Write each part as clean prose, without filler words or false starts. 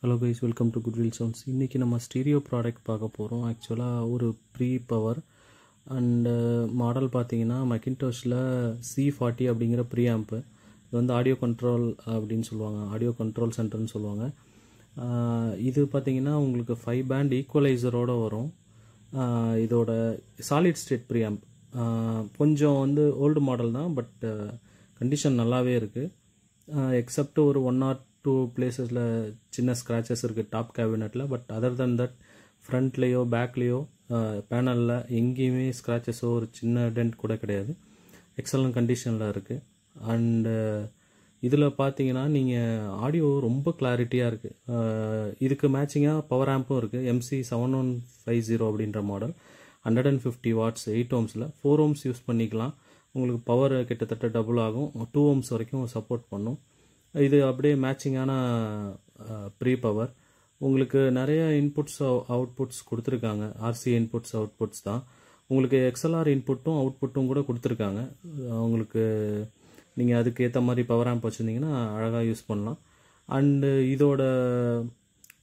Hello guys, welcome to Goodwill Sounds. இன்னைக்கு நம்ம stereo product பார்க்க போகிறோம். ஆக்சுவலாக ஒரு ப்ரீ பவர் அண்ட் மாடல் பார்த்தீங்கன்னா மெக்கின்டோஷில் C40 அப்படிங்கிற ப்ரீ ஆம்ப்பு. இது வந்து ஆடியோ கண்ட்ரோல் அப்படின்னு சொல்லுவாங்க, ஆடியோ கண்ட்ரோல் சென்டர்னு சொல்லுவாங்க. இது பார்த்தீங்கன்னா உங்களுக்கு 5 பேண்ட் ஈக்குவலைசரோடு வரும். இதோட சாலிட் ஸ்டேட் ப்ரீ ஆம்ப் கொஞ்சம் வந்து ஓல்டு மாடல் தான், பட் கண்டிஷன் நல்லாவே இருக்குது. எக்ஸப்ட் ஒரு 1 or 2 பிளேசஸில் சின்ன ஸ்க்ராச்சஸ் இருக்குது டாப் கேபினெட்டில். பட் அதர் தென் தட் ஃப்ரண்ட்லேயோ பேக்லேயோ பேனலில் எங்கேயுமே ஸ்க்ராச்சஸோ ஒரு சின்ன டென்ட் கூட கிடையாது. எக்ஸலன்ட் கண்டிஷனில் இருக்குது. அண்டு இதில் பார்த்தீங்கன்னா நீங்கள் ஆடியோ ரொம்ப கிளாரிட்டியாக இருக்குது. இதுக்கு மேட்சிங்காக பவர் ஆம்பும் இருக்குது. MC7150 அப்படின்ற மாடல் 150 watts 8 ohmஸில் 4 ohms யூஸ் பண்ணிக்கலாம். உங்களுக்கு பவர் கிட்டத்தட்ட டபுள் ஆகும். 2 ohms வரைக்கும் சப்போர்ட் பண்ணும். இது அப்படியே மேட்சிங்கான ப்ரீ பவர். உங்களுக்கு நிறைய இன்புட்ஸ் அவுட்புட்ஸ் கொடுத்துருக்காங்க. RC இன்புட்ஸ் அவுட்புட்ஸ் தான். உங்களுக்கு XLR இன்புட்டும் அவுட்புட்டும் கூட கொடுத்துருக்காங்க. உங்களுக்கு நீங்கள் அதுக்கு ஏற்ற மாதிரி பவர் ஆம்ப் வச்சுருந்தீங்கன்னா அழகாக யூஸ் பண்ணலாம். அண்டு இதோட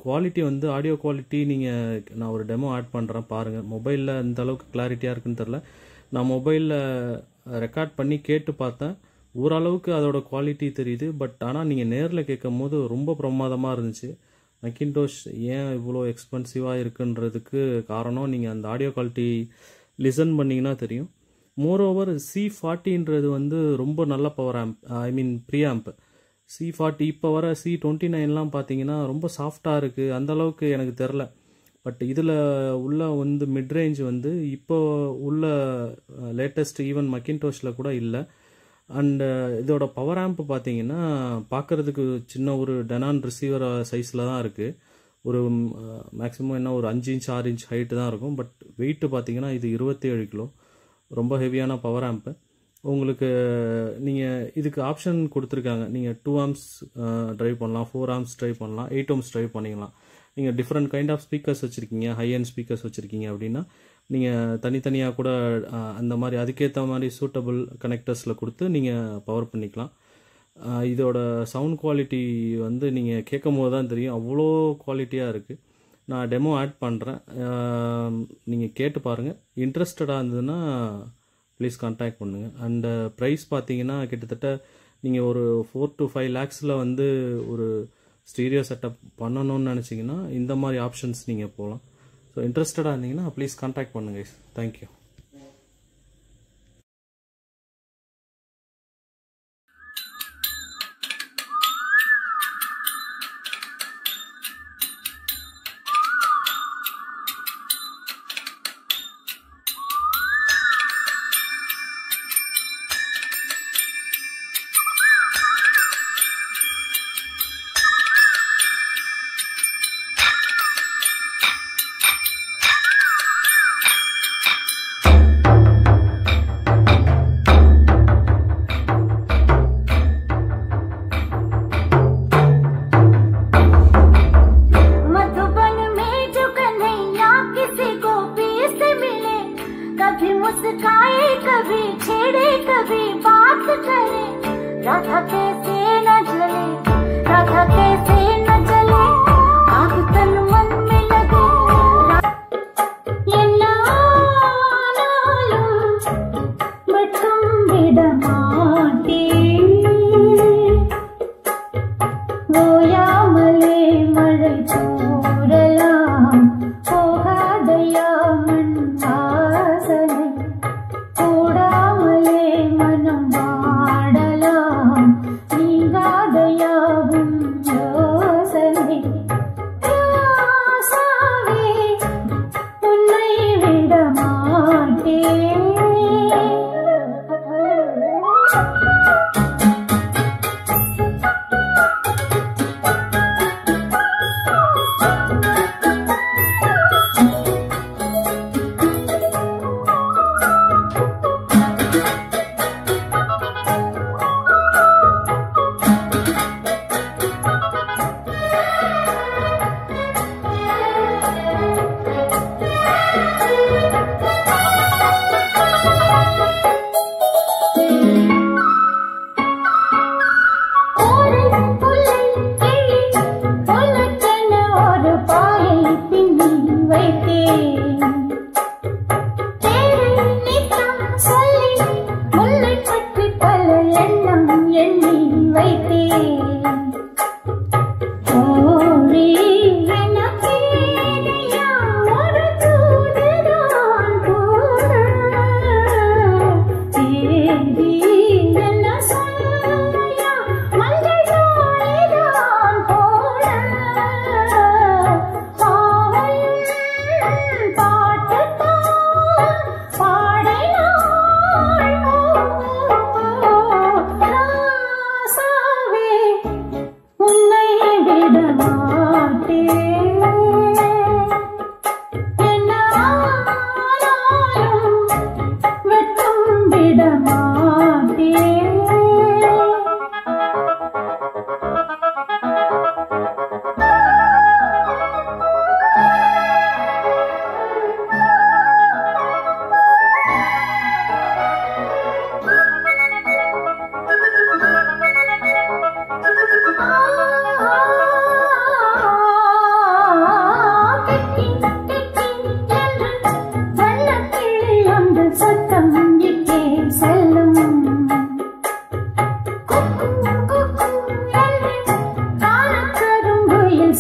குவாலிட்டி வந்து ஆடியோ குவாலிட்டி நான் ஒரு டெமோ ஆட் பண்ணுறேன் பாருங்கள். மொபைலில் இந்த அளவுக்கு கிளாரிட்டியாக இருக்குன்னு தெரில. நான் மொபைலில் ரெக்கார்ட் பண்ணி கேட்டு பார்த்தேன். ஓரளவுக்கு அதோட குவாலிட்டி தெரியுது. பட் ஆனால் நீங்கள் நேரில் கேட்கும் போது ரொம்ப பிரமாதமாக இருந்துச்சு. மெக்கின்டோஷ் ஏன் இவ்வளோ எக்ஸ்பென்சிவாக இருக்குன்றதுக்கு காரணம் நீங்கள் அந்த ஆடியோ குவாலிட்டி லிசன் பண்ணிங்கன்னா தெரியும். மோரோவர் C40ன்றது வந்து ரொம்ப நல்ல பவர் ஆம்ப், ஐ மீன் ப்ரீ ஆம்ப். C40 இப்போ வர C29லாம் பார்த்தீங்கன்னா ரொம்ப சாஃப்டாக இருக்குது. அந்தளவுக்கு எனக்கு தெரில. பட் இதில் உள்ள வந்து மிட்ரேஞ்ச் வந்து இப்போ உள்ள லேட்டஸ்ட் ஈவன் மெக்கின்டோஷில் கூட இல்லை. அண்டு இதோட பவர் ஆம்ப் பார்த்தீங்கன்னா பார்க்குறதுக்கு சின்ன ஒரு டெனான் ரிசீவர் சைஸில் தான் இருக்குது. ஒரு மேக்ஸிமம் என்ன ஒரு 5 inch 6 inch ஹைட்டு தான் இருக்கும். பட் வெயிட்டு பார்த்தீங்கன்னா இது 27 கிலோ. ரொம்ப ஹெவியான பவர் ஆம்ப்பு. உங்களுக்கு நீங்கள் இதுக்கு ஆப்ஷன் கொடுத்துருக்காங்க. நீங்கள் 2 amps ட்ரைவ் பண்ணலாம், 4 amps ட்ரைவ் பண்ணலாம், 8 ohms ட்ரைவ் பண்ணிக்கலாம். நீங்கள் டிஃப்ரெண்ட் கைண்ட் ஆஃப் ஸ்பீக்கர்ஸ் வச்சுருக்கீங்க, ஹை அண்ட் ஸ்பீக்கர்ஸ் வச்சுருக்கீங்க அப்படின்னா நீங்கள் தனித்தனியாக கூட அந்த மாதிரி அதுக்கேற்ற மாதிரி சூட்டபிள் கனெக்டர்ஸில் கொடுத்து நீங்கள் பவர் பண்ணிக்கலாம். இதோட சவுண்ட் குவாலிட்டி வந்து நீங்கள் கேட்கும் போது தான் தெரியும், அவ்வளோ குவாலிட்டியாக இருக்குது. நான் டெமோ ஆட் பண்ணுறேன், நீங்கள் கேட்டு பாருங்கள். இன்ட்ரெஸ்டடாக இருந்ததுன்னா ப்ளீஸ் கான்டாக்ட் பண்ணுங்கள். அண்டு ப்ரைஸ் பார்த்தீங்கன்னா கிட்டத்தட்ட நீங்கள் ஒரு 4 to 5 lakhஸில் வந்து ஒரு ஸ்டீரியோ செட்டப் பண்ணணும்னு நினச்சிங்கன்னா இந்த மாதிரி ஆப்ஷன்ஸ் நீங்கள் போகலாம். ஸோ இன்ட்ரெஸ்டடாக இருந்தீங்கன்னா ப்ளீஸ் கான்டாக்ட் பண்ணுங்கள். தேங்க்யூ.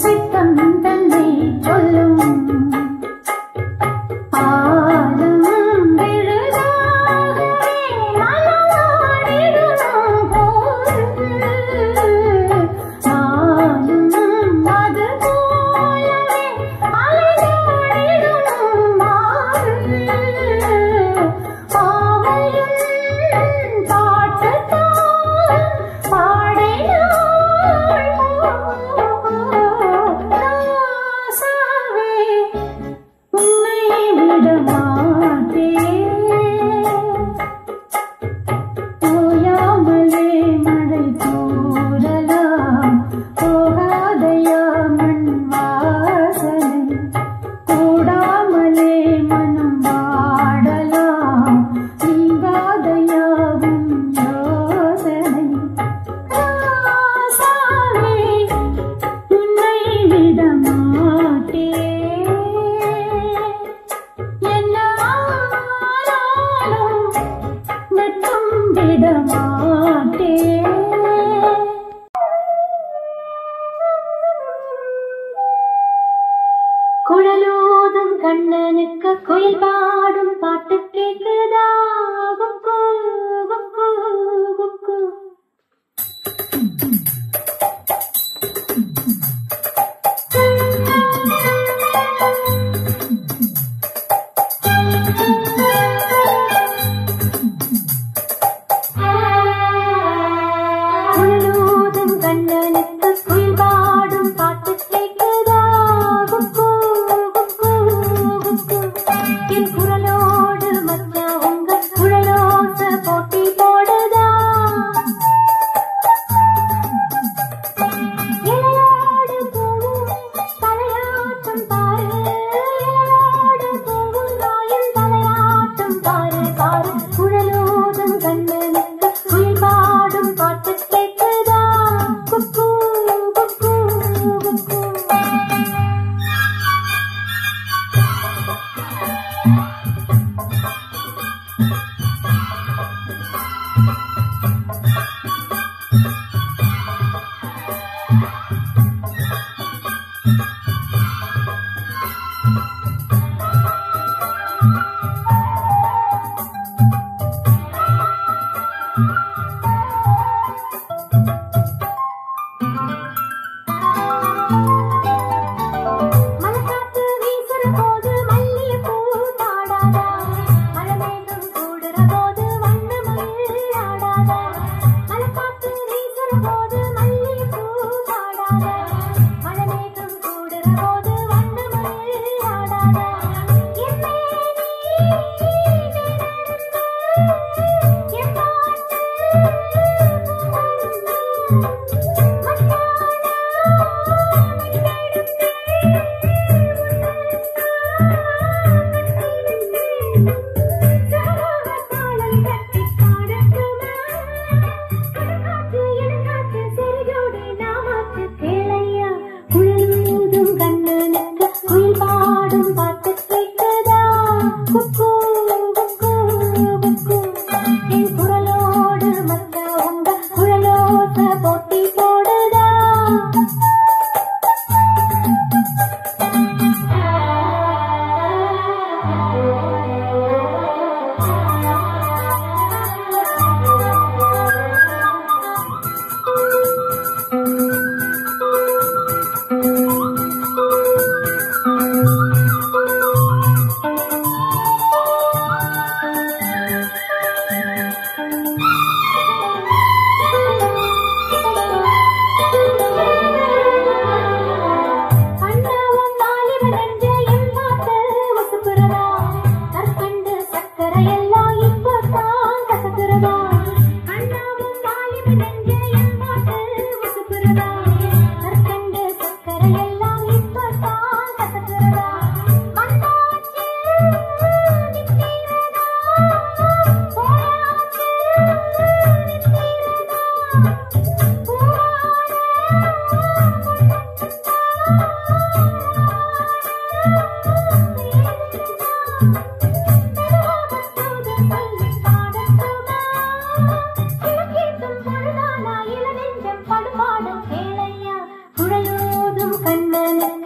சத்தம் தன்னை சொல்லும் குழலோதும் கண்ணனுக்கு குயில் பாடும் பாட்டு கேக்குதா குக்கு குக்கு குக்கு குழலோதும் கண்ணனுக்கு குயில் பாடும் பாட்டு கேக்குதா குக்கு என் குரலோடு மச்சா உங்க குழலோச போட்டி போடுதா இளையாடு போகும் தலையாட்டம் பாரு இளையாடு போகும் நாயின் தலையாட்டம் பாரு பாரு குழலோடும் கண்ணனுக்கு குயில் பாடும் பாட்டு கேட்குதா குக்கு குக்கு குக்கு மலக்காத்து வீசுற போது மல்லிகைப்பூ பாடாதா மலமேகம் கூடுற போது வண்ணமயில் ஆடாதா மலக்காத்து வீசுற போது மல்லிகைப்பூ பாடாதா மலமேகம் கூடுற நிற்க